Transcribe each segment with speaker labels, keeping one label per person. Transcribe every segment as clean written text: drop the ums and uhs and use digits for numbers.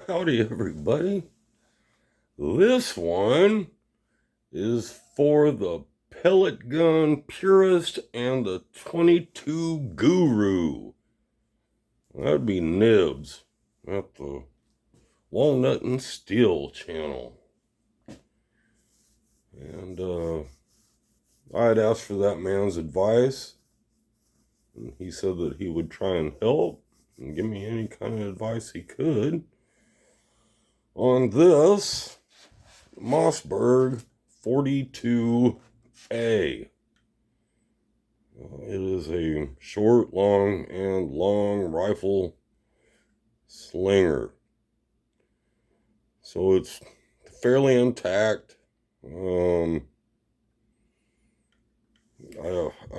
Speaker 1: Howdy, everybody. This one is for the pellet gun purist and the 22 guru. That'd be Nibbs at the Walnut and Steel channel. And I'd asked for that man's advice, and he said that he would try and help and give me any kind of advice he could on this Mossberg 42A. It is a short, long rifle slinger. So it's fairly intact. I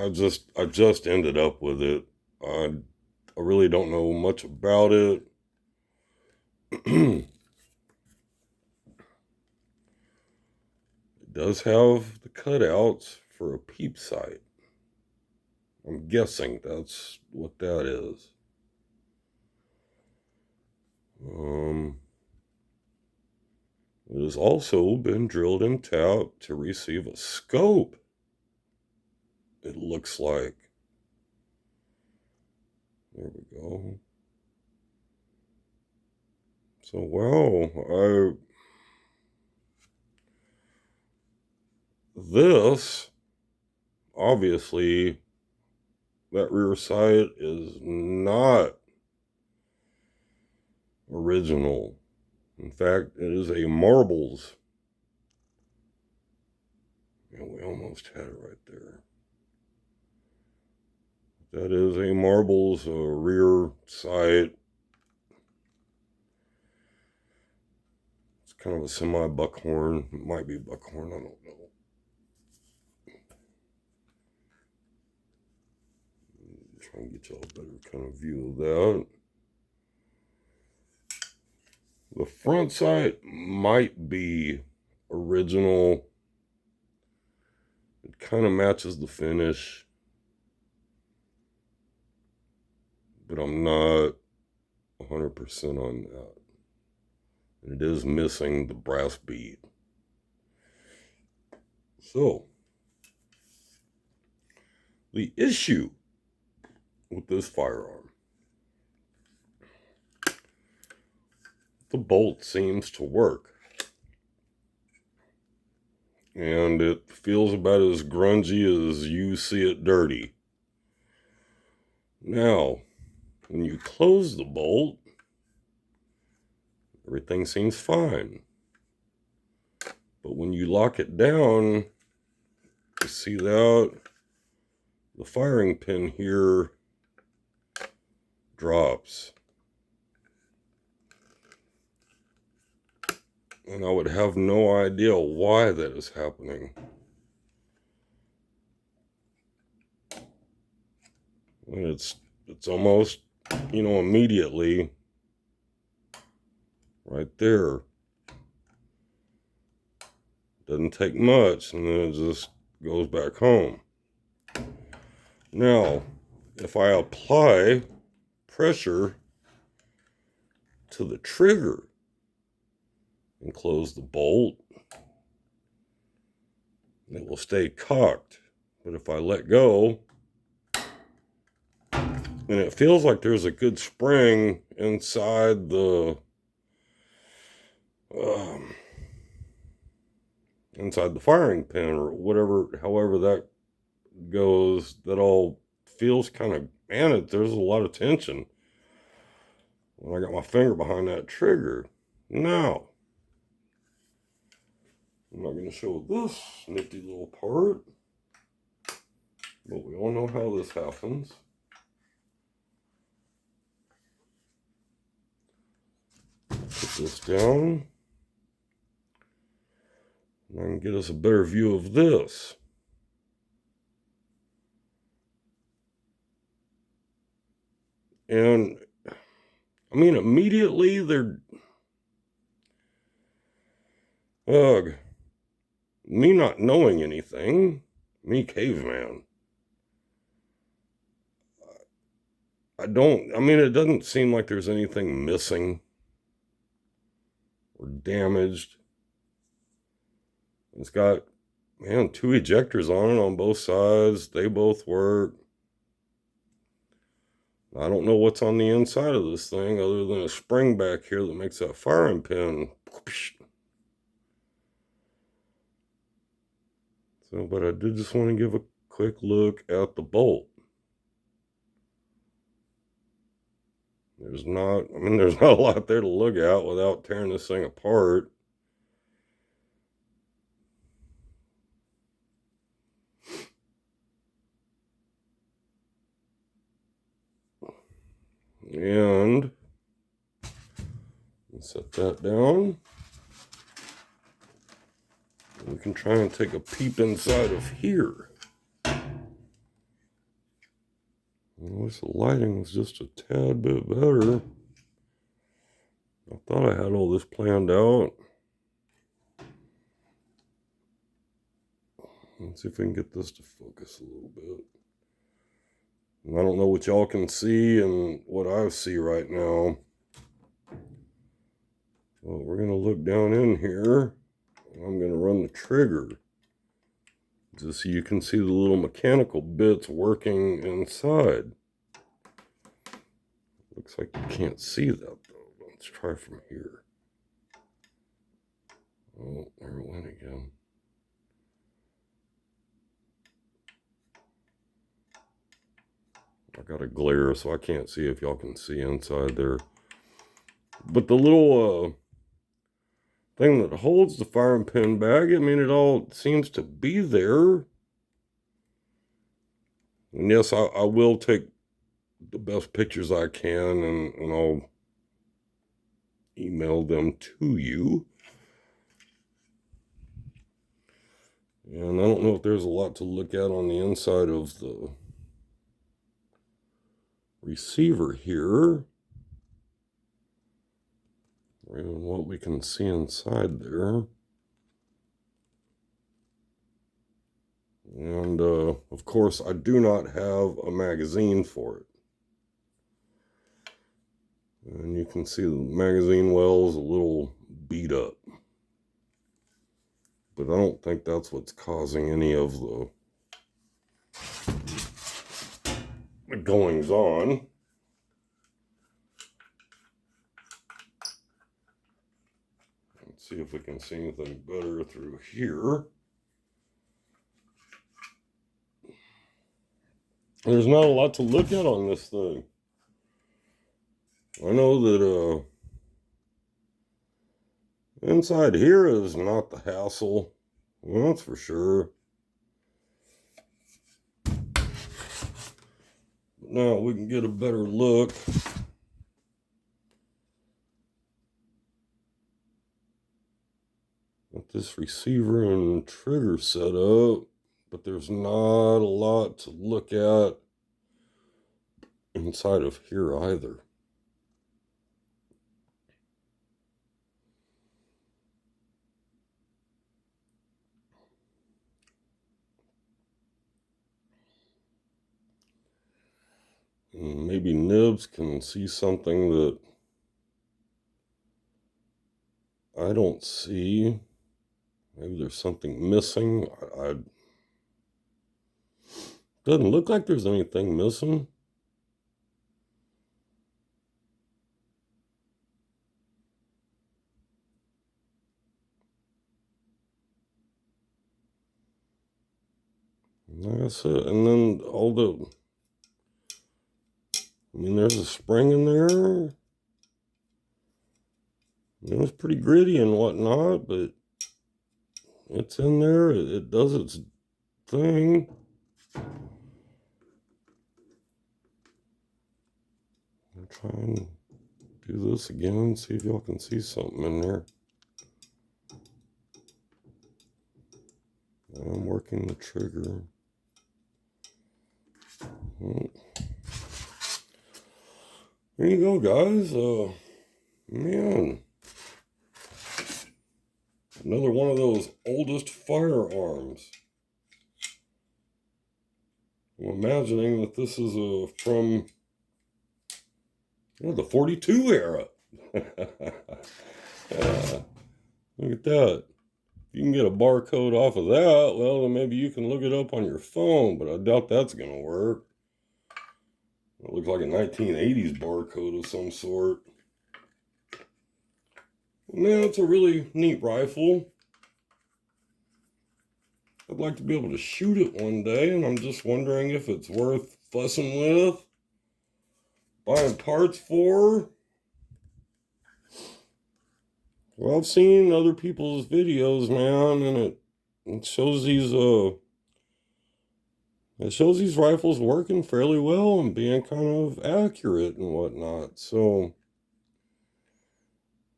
Speaker 1: just ended up with it. I really don't know much about it. It does have the cutouts for a peep sight. I'm guessing that's what that is. It has also been drilled and tapped to receive a scope, it looks like. There we go. So, wow, this, obviously, that rear sight is not original. In fact, it is a Marbles. And we almost had it right there. That is a Marbles rear sight. It's kind of a semi-buckhorn. It might be buckhorn, I don't know. Try and get y'all a better kind of view of that. The front sight might be original. It kind of matches the finish, but I'm not 100% on that. And it is missing the brass bead. So, the issue with this firearm, the bolt seems to work. And it feels about as grungy as you see it dirty. Now, when you close the bolt, everything seems fine. But when you lock it down, you see that the firing pin here drops. And I would have no idea why that is happening. And it's almost, immediately right there. Doesn't take much, and then it just goes back home. Now, if I apply pressure to the trigger and close the bolt, it will stay cocked. But if I let go, and it feels like there's a good spring inside the firing pin, or whatever, however that goes, that all feels kind of, there's a lot of tension when I got my finger behind that trigger. Now, I'm not going to show this nifty little part, but we all know how this happens. Put this down, and I can get us a better view of this. And, immediately they're, me not knowing anything, me caveman, it doesn't seem like there's anything missing. or damaged. It's got, man, 2 ejectors on it on both sides. They both work. I don't know what's on the inside of this thing other than a spring back here that makes that firing pin. So, but I did just want to give a quick look at the bolt. There's not a lot there to look at without tearing this thing apart. And set that down. We can try and take a peep inside of here. I wish the lighting was just a tad bit better. I thought I had all this planned out. Let's see if we can get this to focus a little bit. And I don't know what y'all can see and what I see right now. Well, we're going to look down in here. I'm going to run the trigger just so you can see the little mechanical bits working inside. Looks like you can't see that though. Let's try from here. Oh, there it went again. I got a glare so I can't see if y'all can see inside there. But the little thing that holds the firing pin bag, I mean, it all seems to be there. And yes, I will take the best pictures I can and I'll email them to you. And I don't know if there's a lot to look at on the inside of the receiver here. And what we can see inside there. And of course, I do not have a magazine for it. And you can see the magazine well is a little beat up. But I don't think that's what's causing any of the goings on. Let's see if we can see anything better through here. There's not a lot to look at on this thing. I know that inside here is not the hassle. Well, that's for sure. Now we can get a better look at this receiver and trigger setup, but there's not a lot to look at inside of here either. And maybe Nibbs can see something that I don't see. Maybe there's something missing. Doesn't look like there's anything missing. That's it. And then there's a spring in there. It was pretty gritty and whatnot, but it's in there. It does its thing. I'll try and do this again and see if y'all can see something in there. I'm working the trigger. There you go, guys. Man. Another one of those oldest firearms. I'm imagining that this is from the 42 era. Yeah, look at that. If you can get a barcode off of that, well, then maybe you can look it up on your phone, but I doubt that's going to work. It looks like a 1980s barcode of some sort. Man, it's a really neat rifle. I'd like to be able to shoot it one day, and I'm just wondering if it's worth fussing with, buying parts for. Well, I've seen other people's videos, man, and it shows these rifles working fairly well and being kind of accurate and whatnot. So,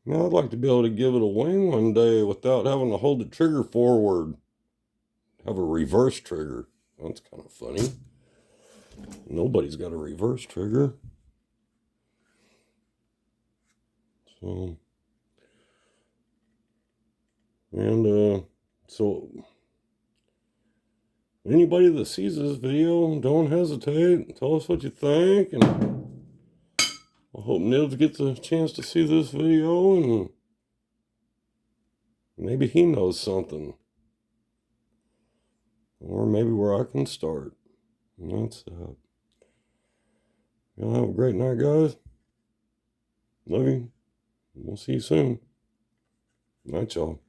Speaker 1: man, I'd like to be able to give it a wing one day without having to hold the trigger forward. Have a reverse trigger. That's kind of funny. Nobody's got a reverse trigger. So, and so anybody that sees this video, don't hesitate. Tell us what you think, and I hope Nibbs gets a chance to see this video, and maybe he knows something, or maybe where I can start. And that's that. Y'all have a great night, guys. Love you. We'll see you soon. Night, y'all.